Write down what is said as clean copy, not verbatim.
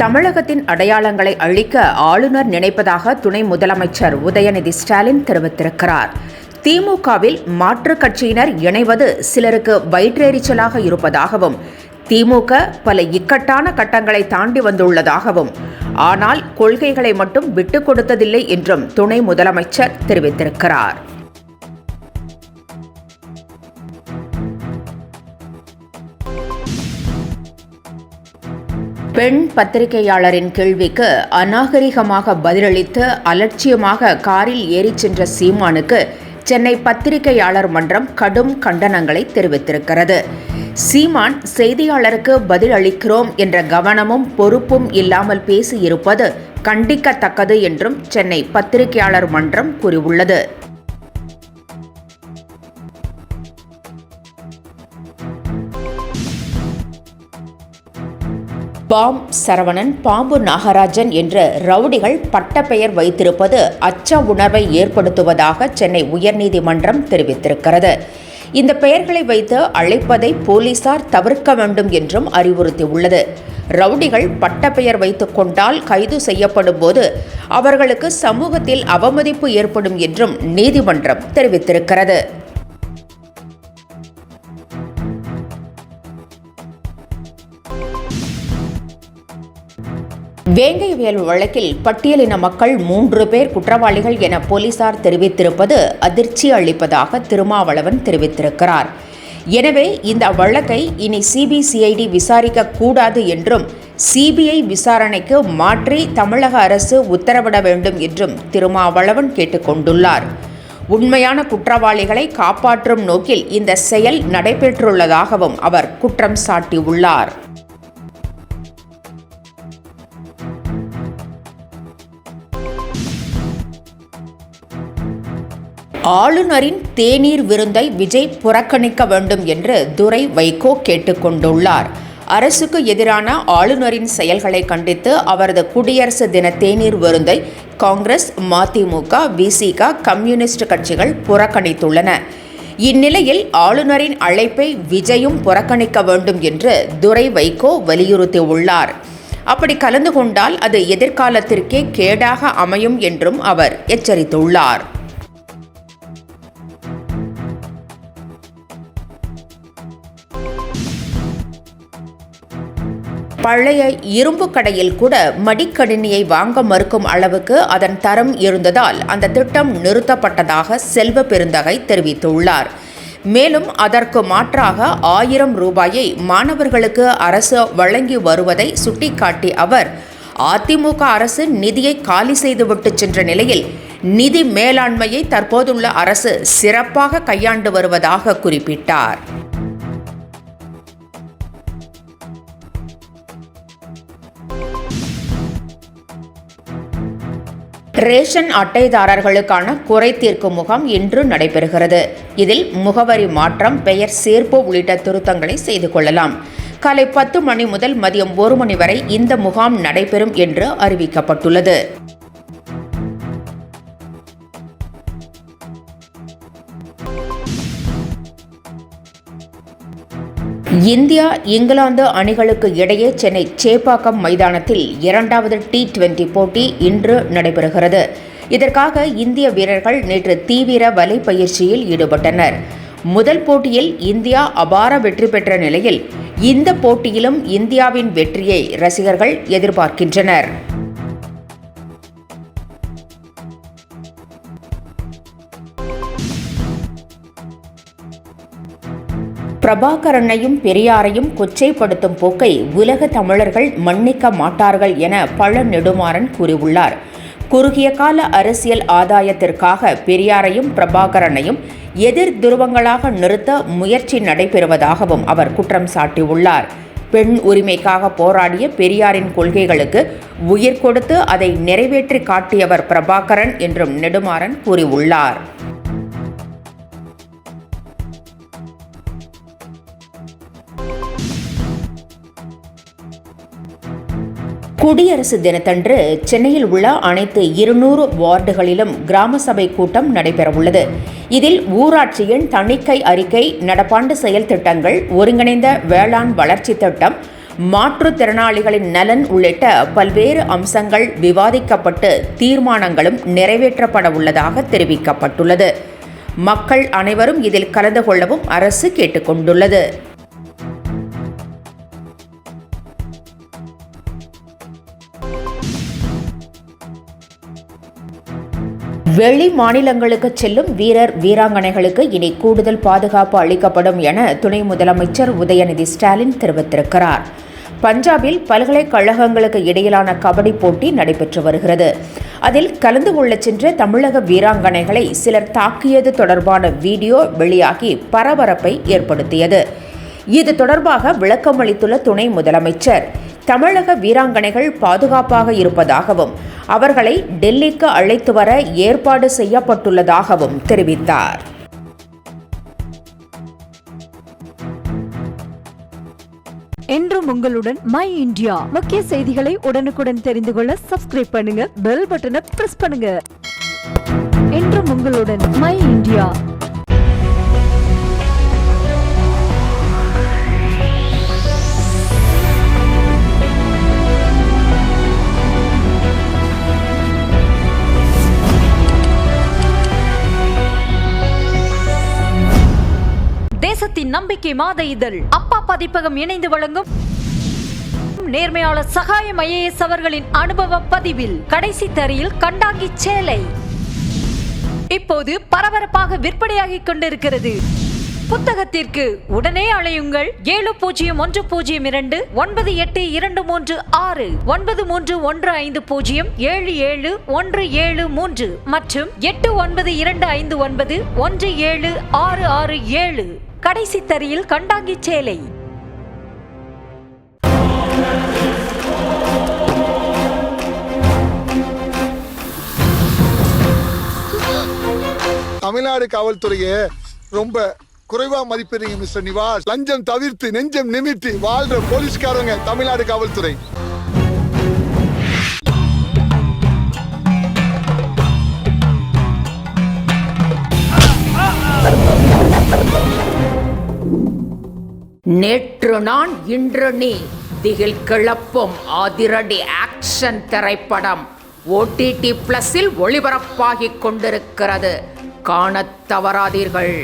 தமிழகத்தின் அடையாளங்களை அழிக்க ஆளுநர் நினைப்பதாக துணை முதலமைச்சர் உதயநிதி ஸ்டாலின் தெரிவித்திருக்கிறார். திமுகவில் மாற்றுக் கட்சியினர் இணைவது சிலருக்கு வயிற்றெரிச்சலாக இருப்பதாகவும், திமுக பல இக்கட்டான கட்டங்களை தாண்டி வந்துள்ளதாகவும், ஆனால் கொள்கைகளை மட்டும் விட்டுக் கொடுத்ததில்லை என்றும் துணை முதலமைச்சர் தெரிவித்திருக்கிறார். பெண் பத்திரிகையாளரின் கேள்விக்கு அநாகரிகமாக பதிலளித்து அலட்சியமாக காரில் ஏறிச் சென்ற சீமானுக்கு சென்னை பத்திரிகையாளர் மன்றம் கடும் கண்டனங்களை தெரிவித்திருக்கிறது. சீமான் செய்தியாளருக்கு பதில் அளிக்கிறோம் என்ற கவனமும் பொறுப்பும் இல்லாமல் பேசியிருப்பது கண்டிக்கத்தக்கது என்றும் சென்னை பத்திரிகையாளர் மன்றம் கூறியுள்ளது. பாம் சரவணன், பாம்பு நாகராஜன் என்று ரவுடிகள் பட்ட பெயர் வைத்திருப்பது அச்ச உணர்வை ஏற்படுத்துவதாக சென்னை உயர்நீதிமன்றம் தெரிவித்திருக்கிறது. இந்த பெயர்களை வைத்து அழைப்பதை போலீசார் தவிர்க்க வேண்டும் என்றும் அறிவுறுத்தியுள்ளது. ரவுடிகள் பட்ட பெயர் வைத்துக் கொண்டால் கைது செய்யப்படும் போது அவர்களுக்கு சமூகத்தில் அவமதிப்பு ஏற்படும் என்றும் நீதிமன்றம் தெரிவித்திருக்கிறது. வேங்கைவேல் வழக்கில் பட்டியலின மக்கள் 3 பேர் குற்றவாளிகள் என போலீசார் தெரிவித்திருப்பது அதிர்ச்சி அளிப்பதாக திருமாவளவன் தெரிவித்திருக்கிறார். எனவே இந்த வழக்கை இனி சிபிசிஐடி விசாரிக்க கூடாது என்றும், சிபிஐ விசாரணைக்கு மாற்றி தமிழக அரசு உத்தரவிட வேண்டும் என்றும் திருமாவளவன் கேட்டுக்கொண்டுள்ளார். உண்மையான குற்றவாளிகளை காப்பாற்றும் நோக்கில் இந்த செயல் நடைபெற்றுள்ளதாகவும் அவர் குற்றம் சாட்டியுள்ளார். ஆளுநரின் தேநீர் விருந்தை விஜய் புறக்கணிக்க வேண்டும் என்று துரை வைகோ கேட்டுக்கொண்டுள்ளார். அரசுக்கு எதிரான ஆளுநரின் செயல்களை கண்டித்து அவரது குடியரசு தின தேநீர் விருந்தை காங்கிரஸ், மதிமுக, விசிக, கம்யூனிஸ்ட் கட்சிகள் புறக்கணித்துள்ளன. இந்நிலையில் ஆளுநரின் அழைப்பை விஜயும் புறக்கணிக்க வேண்டும் என்று துரை வைகோ வலியுறுத்தியுள்ளார். அப்படி கலந்து கொண்டால் அது எதிர்காலத்திற்கே கேடாக அமையும் என்றும் அவர் எச்சரித்துள்ளார். பழைய இரும்பு கடையில் கூட மடிக்கணினியை வாங்க மறுக்கும் அளவுக்கு அதன் தரம் இருந்ததால் அந்த திட்டம் நிறுத்தப்பட்டதாக செல்வ பெருந்தகை தெரிவித்துள்ளார். மேலும் அதற்கு மாற்றாக 1000 ரூபாயை மாணவர்களுக்கு அரசு வழங்கி வருவதை சுட்டிக்காட்டி அவர், அதிமுக அரசு நிதியை காலி செய்துவிட்டு சென்ற நிலையில் நிதி மேலாண்மையை தற்போதுள்ள அரசு சிறப்பாக கையாண்டு வருவதாக குறிப்பிட்டார். ரேஷன் அட்டைதாரர்களுக்கான குறை தீர்க்கும் முகாம் இன்று நடைபெறுகிறது. இதில் முகவரி மாற்றம், பெயர் சேர்ப்பு உள்ளிட்ட திருத்தங்களை செய்து கொள்ளலாம். காலை 10 மணி முதல் மதியம் 1 மணி வரை இந்த முகாம் நடைபெறும் என்று அறிவிக்கப்பட்டுள்ளது. இந்தியா, இங்கிலாந்து அணிகளுக்கு இடையே சென்னை சேப்பாக்கம் மைதானத்தில் 2வது T20 போட்டி இன்று நடைபெறுகிறது. இதற்காக இந்திய வீரர்கள் நேற்று தீவிர வலை பயிற்சியில் ஈடுபட்டனர். முதல் போட்டியில் இந்தியா அபார வெற்றி பெற்ற நிலையில் இந்த போட்டியிலும் இந்தியாவின் வெற்றியை ரசிகர்கள் எதிர்பார்க்கின்றனர். பிரபாகரனையும் பெரியாரையும் கொச்சைப்படுத்தும் போக்கை உலக தமிழர்கள் மன்னிக்க மாட்டார்கள் என பழ நெடுமாறன் கூறியுள்ளார். குறுகிய கால அரசியல் ஆதாயத்திற்காக பெரியாரையும் பிரபாகரனையும் எதிர் துருவங்களாக நிறுத்த முயற்சி நடைபெறுவதாகவும் அவர் குற்றம் சாட்டியுள்ளார். பெண் உரிமைக்காக போராடிய பெரியாரின் கொள்கைகளுக்கு உயிர் கொடுத்து அதை நிறைவேற்றி காட்டியவர் பிரபாகரன் என்றும் நெடுமாறன் கூறியுள்ளார். குடியரசு தினத்தன்று சென்னையில் உள்ள அனைத்து 200 வார்டுகளிலும் கிராம சபை கூட்டம் நடைபெறவுள்ளது. இதில் ஊராட்சியின் தணிக்கை அறிக்கை, நடப்பாண்டு செயல் திட்டங்கள், ஒருங்கிணைந்த வேளாண் வளர்ச்சி திட்டம், மாற்றுத்திறனாளிகளின் நலன் உள்ளிட்ட பல்வேறு அம்சங்கள் விவாதிக்கப்பட்டு தீர்மானங்களும் நிறைவேற்றப்பட உள்ளதாக தெரிவிக்கப்பட்டுள்ளது. மக்கள் அனைவரும் இதில் கலந்து கொள்ளவும் அரசு கேட்டுக்கொண்டுள்ளது. வெளி மாநிலங்களுக்கு செல்லும் வீரர் வீராங்கனைகளுக்கு இனி கூடுதல் பாதுகாப்பு அளிக்கப்படும் என துணை முதலமைச்சர் உதயநிதி ஸ்டாலின் தெரிவித்திருக்கிறார். பஞ்சாபில் பல்கலைக்கழகங்களுக்கு இடையிலான கபடி போட்டி நடைபெற்று வருகிறது. அதில் கலந்து கொள்ள சென்ற தமிழக வீராங்கனைகளை சிலர் தாக்கியது தொடர்பான வீடியோ வெளியாகி பரபரப்பை ஏற்படுத்தியது. இது தொடர்பாக விளக்கமளித்துள்ள துணை முதலமைச்சர், தமிழக வீராங்கனைகள் பாதுகாப்பாக இருப்பதாகவும் அவர்களை டெல்லிக்கு அழைத்து வர ஏற்பாடு செய்யப்பட்டுள்ளதாகவும் தெரிவித்தார். என்றும் உங்களுடன் மை இந்தியா. முக்கிய செய்திகளை உடனுக்குடன் தெரிந்து கொள்ள சப்ஸ்கிரைப் பண்ணுங்க, பெல் பட்டனை பிரஸ் பண்ணுங்க. என்றும் உங்களுடன் மை இந்தியா. தேசத்தின் நம்பிக்கை மாத இதழ் அப்பா பதிப்பகம் இணைந்து வழங்கும் நேர்மையாளர் சகாயம் IAS அவர்களின் அனுபவ பதிவில் கடைசி தரியில் கண்டாங்கி சேலை இப்போது பரபரப்பாக விற்பனையாகிக் கொண்டிருக்கிறது. புத்தகத்திற்கு உடனே அழையுங்கள் 701002 9823 9315077173 மற்றும் 8925917667. கடைசி தரியில் கண்டாங்கி சேலை. தமிழ்நாடு காவல்துறையை ரொம்ப குறைவா மதிப்பிடுறீங்க மிஸ்டர் நிவாஸ். லஞ்சம் தவிர்த்து நெஞ்சம் நிமித்தி வாழ்ற போலீஸ்காரங்க தமிழ்நாடு காவல்துறை. நேற்று நான் இன்று நீ திகில் கிளப்பும் அதிரடி ஆக்ஷன் திரைப்படம் OTT+இல் ஒளிபரப்பாகிக் கொண்டிருக்கிறது. காணத் தவறாதீர்கள்.